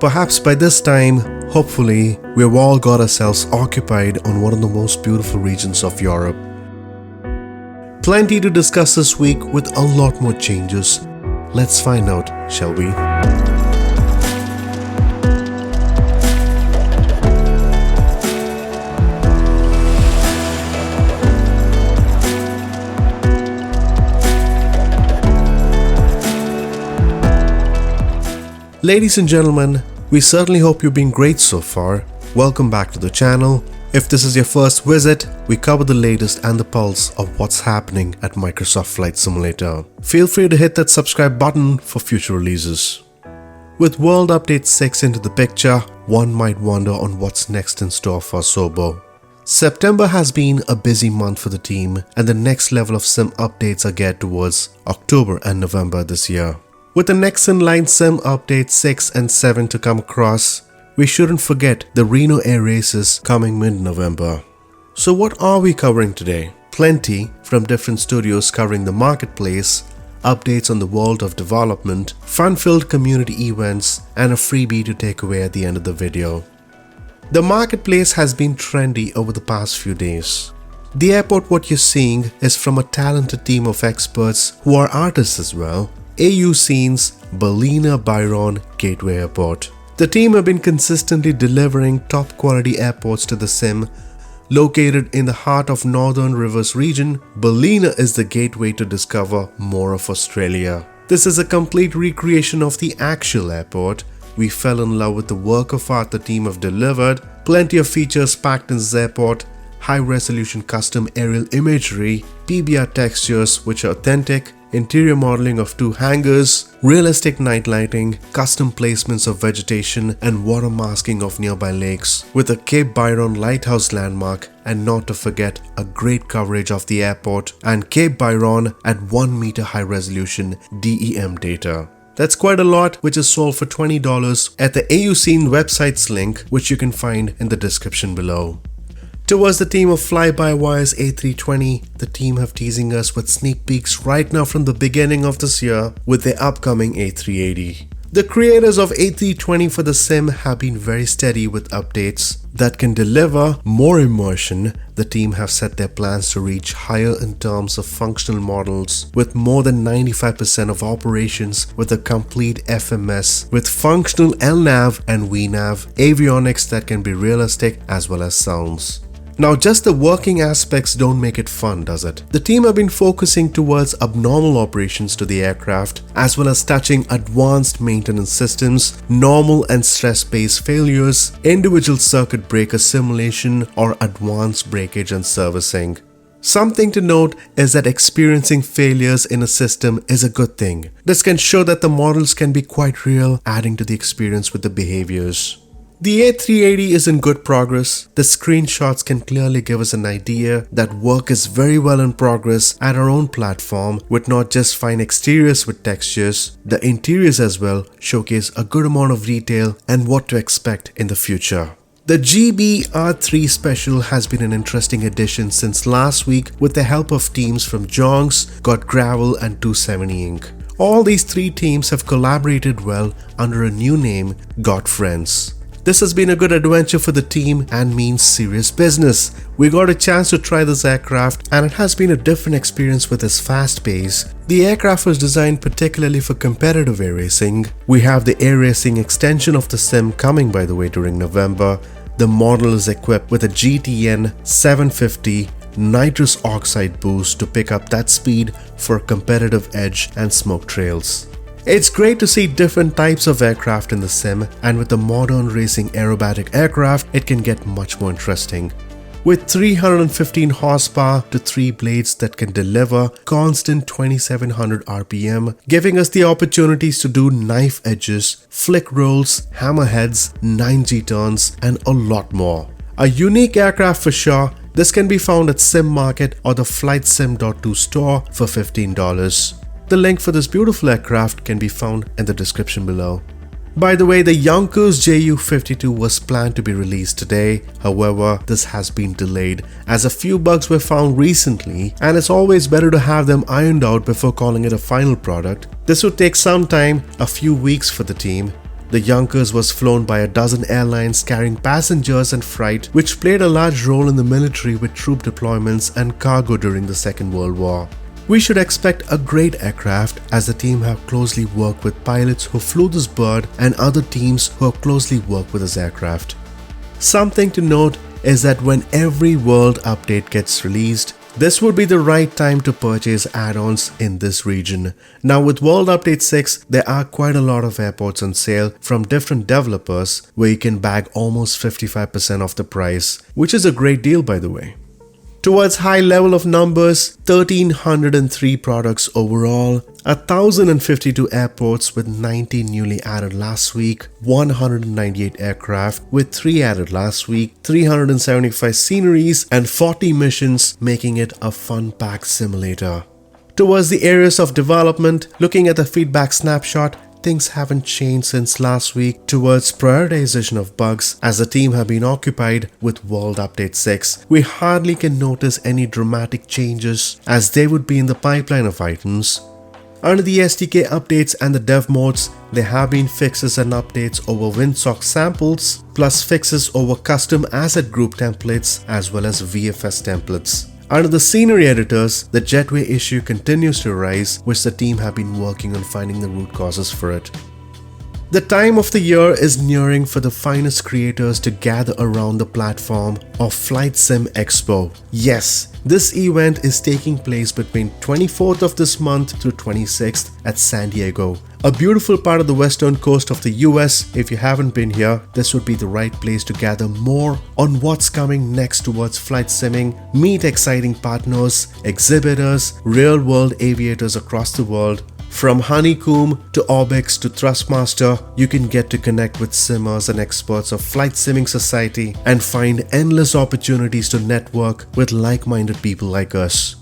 Perhaps by this time, hopefully, we've all got ourselves occupied on one of the most beautiful regions of Europe. Plenty to discuss this week with a lot more changes. Let's find out, shall we? Ladies and gentlemen, we certainly hope you've been great so far. Welcome back to the channel. If this is your first visit, we cover the latest and the pulse of what's happening at Microsoft Flight Simulator. Feel free to hit that subscribe button for future releases. With World Update 6 into the picture, one might wonder on what's next in store for Sobo. September has been a busy month for the team, and the next level of sim updates are geared towards October and November this year. With the next in line sim update 6 and 7 to come across, we shouldn't forget the Reno Air Races coming mid-November. So what are we covering today? Plenty from different studios covering the marketplace, updates on the world of development, fun-filled community events, and a freebie to take away at the end of the video. The marketplace has been trendy over the past few days. The airport what you're seeing is from a talented team of experts who are artists as well. AU Scenes, Ballina, Byrone, Gateway Airport. The team have been consistently delivering top quality airports to the sim. Located in the heart of Northern Rivers region, Ballina is the gateway to discover more of Australia. This is a complete recreation of the actual airport. We fell in love with the work of art the team have delivered. Plenty of features packed in this airport. High-resolution custom aerial imagery, PBR textures which are authentic, interior modeling of 2 hangars, realistic night lighting, custom placements of vegetation and water masking of nearby lakes, with a Cape Byrone lighthouse landmark, and not to forget a great coverage of the airport and Cape Byrone at 1 meter high resolution DEM data. That's quite a lot, which is sold for $20 at the AU Scene website's link, which you can find in the description below. Towards the team of Fly-by-Wire's A320, the team have teasing us with sneak peeks right now from the beginning of this year with their upcoming A380. The creators of A320 for the sim have been very steady with updates that can deliver more immersion. The team have set their plans to reach higher in terms of functional models, with more than 95% of operations with a complete FMS with functional LNAV and VNAV, avionics that can be realistic as well as sounds. Now just the working aspects don't make it fun, does it? The team have been focusing towards abnormal operations to the aircraft as well as touching advanced maintenance systems, normal and stress-based failures, individual circuit breaker simulation or advanced breakage and servicing. Something to note is that experiencing failures in a system is a good thing. This can show that the models can be quite real, adding to the experience with the behaviors. The A380 is in good progress. The screenshots can clearly give us an idea that work is very well in progress at our own platform, with not just fine exteriors with textures, the interiors as well showcase a good amount of detail and what to expect in the future. The GBR3 Special has been an interesting addition since last week with the help of teams from Jongs, Got Gravel and 270 Inc. All these 3 teams have collaborated well under a new name, Got Friends. This has been a good adventure for the team and means serious business. We got a chance to try this aircraft and it has been a different experience with its fast pace. The aircraft was designed particularly for competitive air racing. We have the air racing extension of the sim coming by the way during November. The model is equipped with a GTN 750 nitrous oxide boost to pick up that speed for a competitive edge and smoke trails. It's great to see different types of aircraft in the sim, and with the modern racing aerobatic aircraft, it can get much more interesting. With 315 horsepower to 3 blades that can deliver constant 2700 RPM, giving us the opportunities to do knife edges, flick rolls, hammerheads, 9G turns, and a lot more. A unique aircraft for sure. This can be found at Sim Market or the flightsim.2 store for $15. The link for this beautiful aircraft can be found in the description below. By the way, the Yonkers JU-52 was planned to be released today. However, this has been delayed as a few bugs were found recently, and it's always better to have them ironed out before calling it a final product. This would take some time, a few weeks for the team. The Yonkers was flown by a dozen airlines carrying passengers and freight, which played a large role in the military with troop deployments and cargo during the Second World War. We should expect a great aircraft as the team have closely worked with pilots who flew this bird and other teams who have closely worked with this aircraft. Something to note is that when every world update gets released, this would be the right time to purchase add-ons in this region. Now with World Update 6, there are quite a lot of airports on sale from different developers where you can bag almost 55% of the price, which is a great deal by the way. Towards high level of numbers, 1303 products overall, 1052 airports with 90 newly added last week, 198 aircraft with 3 added last week, 375 sceneries and 40 missions, making it a fun-packed simulator. Towards the areas of development, looking at the feedback snapshot, things haven't changed since last week towards prioritization of bugs as the team have been occupied with World Update 6. We hardly can notice any dramatic changes as they would be in the pipeline of items. Under the SDK updates and the dev modes, there have been fixes and updates over WinSock samples, plus fixes over custom asset group templates as well as VFS templates. Under the scenery editors, the Jetway issue continues to rise, which the team have been working on finding the root causes for it. The time of the year is nearing for the finest creators to gather around the platform of Flight Sim Expo. Yes, this event is taking place between 24th of this month through 26th at San Diego, a beautiful part of the western coast of the US. If you haven't been here, this would be the right place to gather more on what's coming next towards flight simming, meet exciting partners, exhibitors, real-world aviators across the world. From Honeycomb to Orbix to Thrustmaster, you can get to connect with simmers and experts of Flight Simming Society and find endless opportunities to network with like-minded people like us.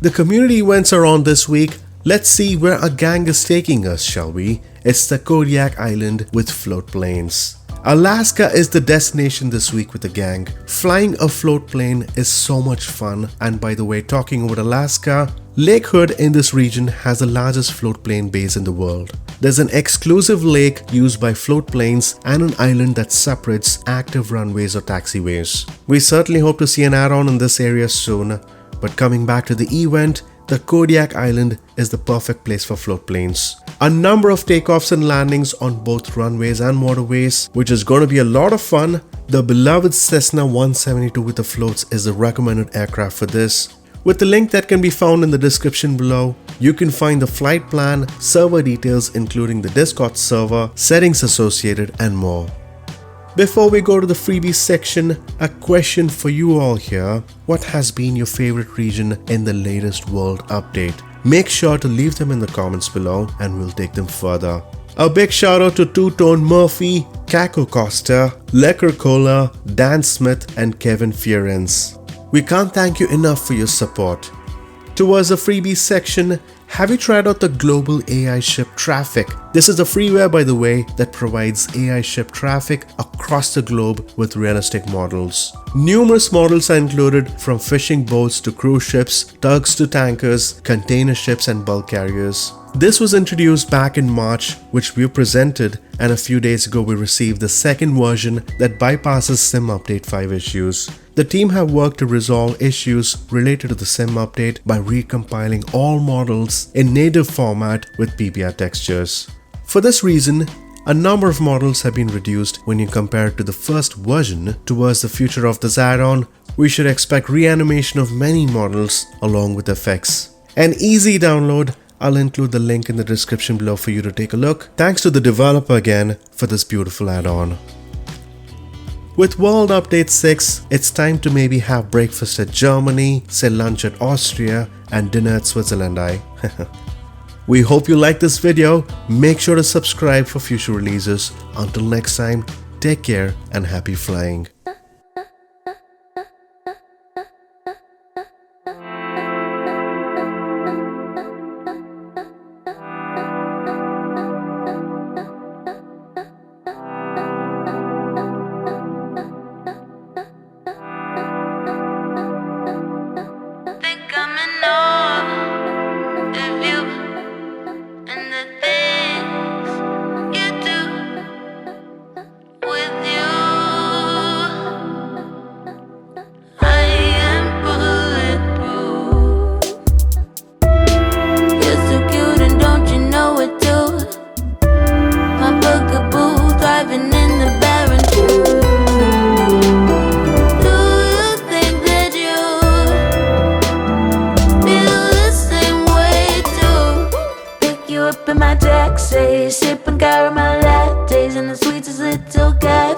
The community events are on this week. Let's see where a gang is taking us, shall we? It's the Kodiak Island with float planes. Alaska is the destination this week with the gang. Flying a float plane is so much fun, and by the way, talking about Alaska, Lake Hood in this region has the largest float plane base in the world. There's an exclusive lake used by float planes and an island that separates active runways or taxiways. We certainly hope to see an add-on in this area soon, but coming back to the event, the Kodiak Island is the perfect place for float planes. A number of takeoffs and landings on both runways and waterways, which is going to be a lot of fun. The beloved Cessna 172 with the floats is the recommended aircraft for this. With the link that can be found in the description below, you can find the flight plan, server details including the Discord server, settings associated and more. Before we go to the freebies section, a question for you all here. What has been your favorite region in the latest world update? Make sure to leave them in the comments below and we'll take them further. A big shout out to Two Tone Murphy, Kako Costa, Lecker Cola, Dan Smith and Kevin Fierens. We can't thank you enough for your support. Towards the freebies section, have you tried out the global AI ship traffic? This is a freeware, by the way, that provides AI ship traffic across the globe with realistic models. Numerous models are included, from fishing boats to cruise ships, tugs to tankers, container ships and bulk carriers. This was introduced back in March, which we presented, and a few days ago we received the second version that bypasses Sim Update 5 issues. The team have worked to resolve issues related to the Sim update by recompiling all models in native format with PBR textures. For this reason, a number of models have been reduced when you compare it to the first version. Towards the future of this add-on, we should expect reanimation of many models along with effects. An easy download. I'll include the link in the description below for you to take a look. Thanks to the developer again for this beautiful add-on. With World Update 6, it's time to maybe have breakfast at Germany, say lunch at Austria, and dinner at Switzerland. We hope you like this video. Make sure to subscribe for future releases. Until next time, take care and happy flying. his little guy.